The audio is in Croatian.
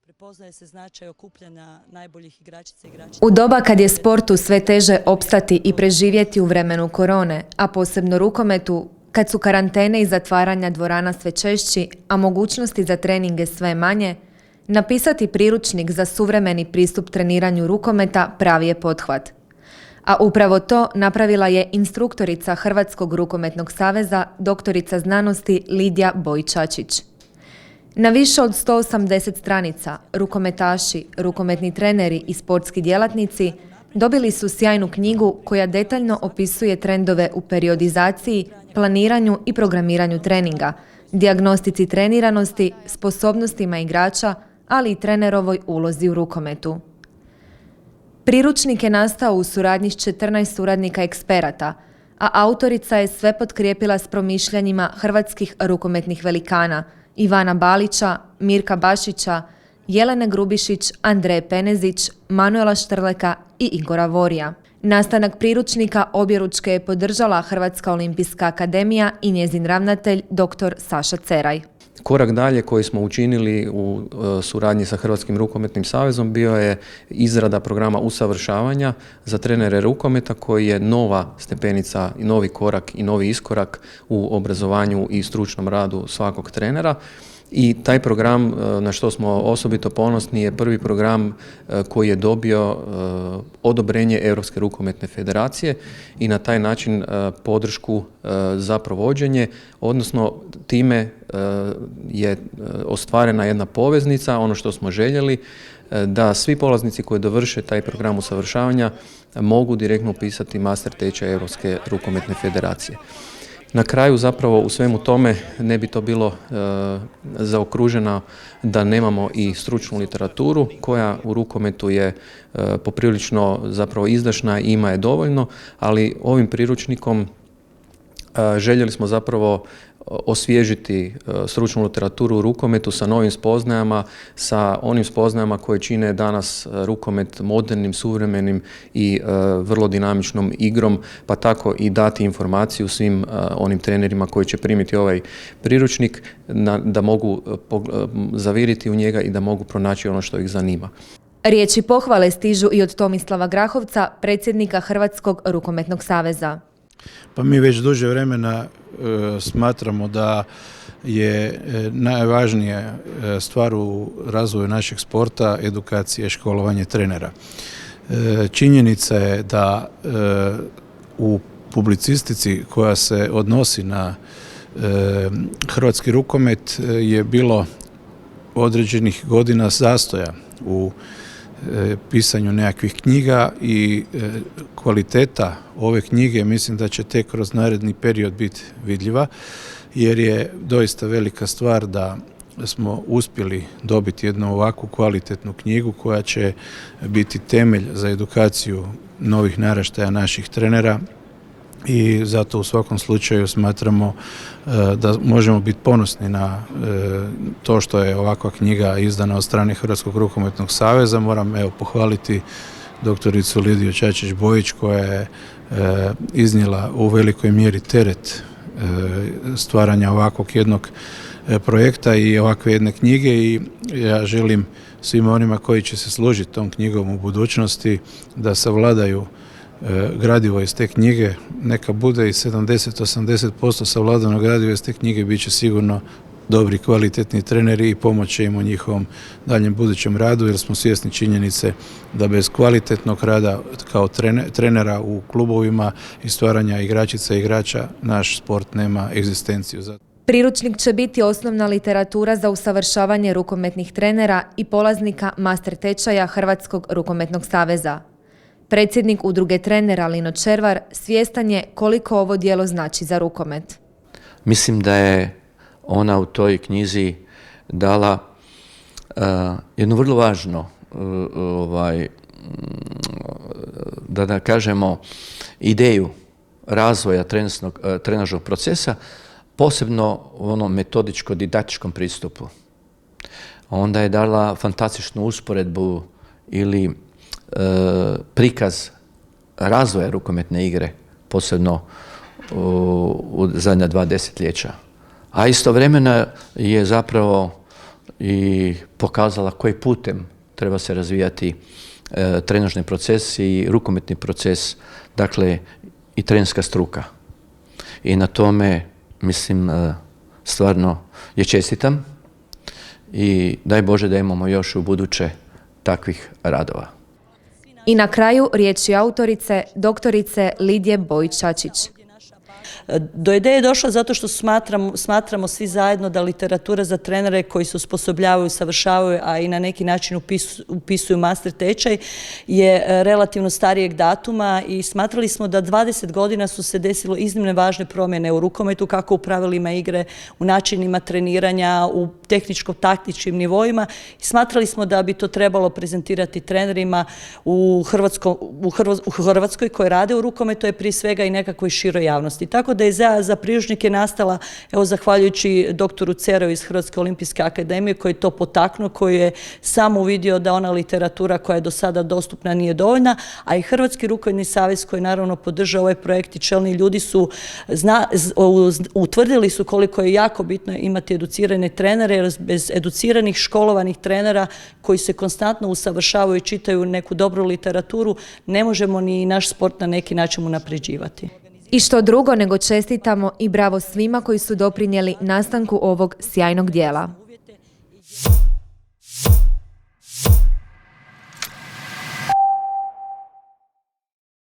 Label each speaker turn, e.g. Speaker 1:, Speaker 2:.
Speaker 1: Prepoznaje se značaj okupljanja najboljih igračica i igrača.
Speaker 2: U doba kad je sportu sve teže opstati i preživjeti u vremenu korone, a posebno rukometu, kad su karantene i zatvaranja dvorana sve češći, a mogućnosti za treninge sve manje, napisati priručnik za suvremeni pristup treniranju rukometa pravi je pothvat. A upravo to napravila je instruktorica Hrvatskog rukometnog saveza, doktorica znanosti Lidija Bojić-Čačić. Na više od 180 stranica rukometaši, rukometni treneri i sportski djelatnici dobili su sjajnu knjigu koja detaljno opisuje trendove u periodizaciji, planiranju i programiranju treninga, dijagnostici treniranosti, sposobnostima igrača, ali i trenerovoj ulozi u rukometu. Priručnik je nastao u suradnji s 14 suradnika eksperata, a autorica je sve potkrijepila s promišljanjima hrvatskih rukometnih velikana Ivana Balića, Mirka Bašića, Jelene Grubišić, Andreje Penezić, Manuela Štrleka i Igora Vorija. Nastanak priručnika objeručke je podržala Hrvatska olimpijska akademija i njezin ravnatelj dr. Saša Ceraj.
Speaker 3: Korak dalje koji smo učinili u suradnji sa Hrvatskim rukometnim savezom bio je izrada programa usavršavanja za trenere rukometa koji je nova stepenica i novi korak i novi iskorak u obrazovanju i stručnom radu svakog trenera. I taj program, na što smo osobito ponosni, je prvi program koji je dobio odobrenje Europske rukometne federacije i na taj način podršku za provođenje, odnosno time je ostvarena jedna poveznica, ono što smo željeli, da svi polaznici koji dovrše taj program usavršavanja mogu direktno upisati master tečaj Europske rukometne federacije. Na kraju zapravo u svemu tome ne bi to bilo zaokruženo da nemamo i stručnu literaturu koja u rukometu je poprilično zapravo izdašna i ima je dovoljno, ali ovim priručnikom željeli smo zapravo osvježiti stručnu literaturu u rukometu sa novim spoznajama, sa onim spoznajama koje čine danas rukomet modernim, suvremenim i vrlo dinamičnom igrom, pa tako i dati informaciju svim onim trenerima koji će primiti ovaj priručnik da mogu zaviriti u njega i da mogu pronaći ono što ih zanima.
Speaker 2: Riječi pohvale stižu i od Tomislava Grahovca, predsjednika Hrvatskog rukometnog saveza.
Speaker 4: Pa mi već duže vremena smatramo da je najvažnija stvar u razvoju našeg sporta edukacija i školovanje trenera. Činjenica je da u publicistici koja se odnosi na hrvatski rukomet je bilo određenih godina zastoja u pisanju nekakvih knjiga i kvaliteta ove knjige mislim da će tek kroz naredni period biti vidljiva, jer je doista velika stvar da smo uspjeli dobiti jednu ovakvu kvalitetnu knjigu koja će biti temelj za edukaciju novih naraštaja naših trenera i zato u svakom slučaju smatramo da možemo biti ponosni na to što je ovakva knjiga izdana od strane Hrvatskog rukometnog saveza. Moram pohvaliti doktoricu Lidiju Čačić-Bojić koja je iznijela u velikoj mjeri teret stvaranja ovakvog jednog projekta i ovakve jedne knjige i ja želim svima onima koji će se služiti tom knjigom u budućnosti da savladaju gradivo iz te knjige, neka bude i 70-80% savladano gradivo iz te knjige, bit će sigurno dobri, kvalitetni treneri i pomoći im u njihovom daljem budućem radu, jer smo svjesni činjenice da bez kvalitetnog rada kao trenera u klubovima i stvaranja igračica i igrača naš sport nema egzistenciju.
Speaker 2: Priručnik će biti osnovna literatura za usavršavanje rukometnih trenera i polaznika master tečaja Hrvatskog rukometnog saveza. Predsjednik udruge trenera Lino Červar svjestan je koliko ovo djelo znači za rukomet.
Speaker 5: Mislim da je ona u toj knjizi dala jednu vrlo važnu, da kažemo, ideju razvoja trenažnog procesa, posebno u onom metodičko-didaktičkom pristupu. Onda je dala fantastičnu usporedbu ili prikaz razvoja rukometne igre, posebno u zadnja 2 desetljeća. A istovremeno je zapravo i pokazala koji putem treba se razvijati trenažni proces i rukometni proces, dakle i trenerska struka. I na tome, mislim, stvarno je čestitam i daj Bože da imamo još u buduće takvih radova.
Speaker 2: I na kraju riječi autorice, doktorice Lidije Bojić-Čačić.
Speaker 1: Do ideje je došla zato što smatramo svi zajedno da literatura za trenere koji se osposobljavaju, savršavaju, a i na neki način upisuju master tečaj je relativno starijeg datuma i smatrali smo da 20 godina su se desilo iznimne važne promjene u rukometu, kako u pravilima igre, u načinima treniranja, u tehničko-taktičkim nivoima. Smatrali smo da bi to trebalo prezentirati trenerima u Hrvatskoj koji rade u rukometu, je prije svega i nekakvoj široj javnosti. Tako da ideja za priručnike nastala, evo, zahvaljujući doktoru Cerovi iz Hrvatske olimpijske akademije, koji je to potaknuo, koji je sam uvidio da ona literatura koja je do sada dostupna nije dovoljna, a i Hrvatski rukometni savez koji naravno podržao ovaj projekt i čelni ljudi su utvrdili su koliko je jako bitno imati educirane trenere, jer bez educiranih, školovanih trenera koji se konstantno usavršavaju i čitaju neku dobru literaturu, ne možemo ni naš sport na neki način unapređivati.
Speaker 2: I što drugo nego čestitamo i bravo svima koji su doprinijeli nastanku ovog sjajnog dijela.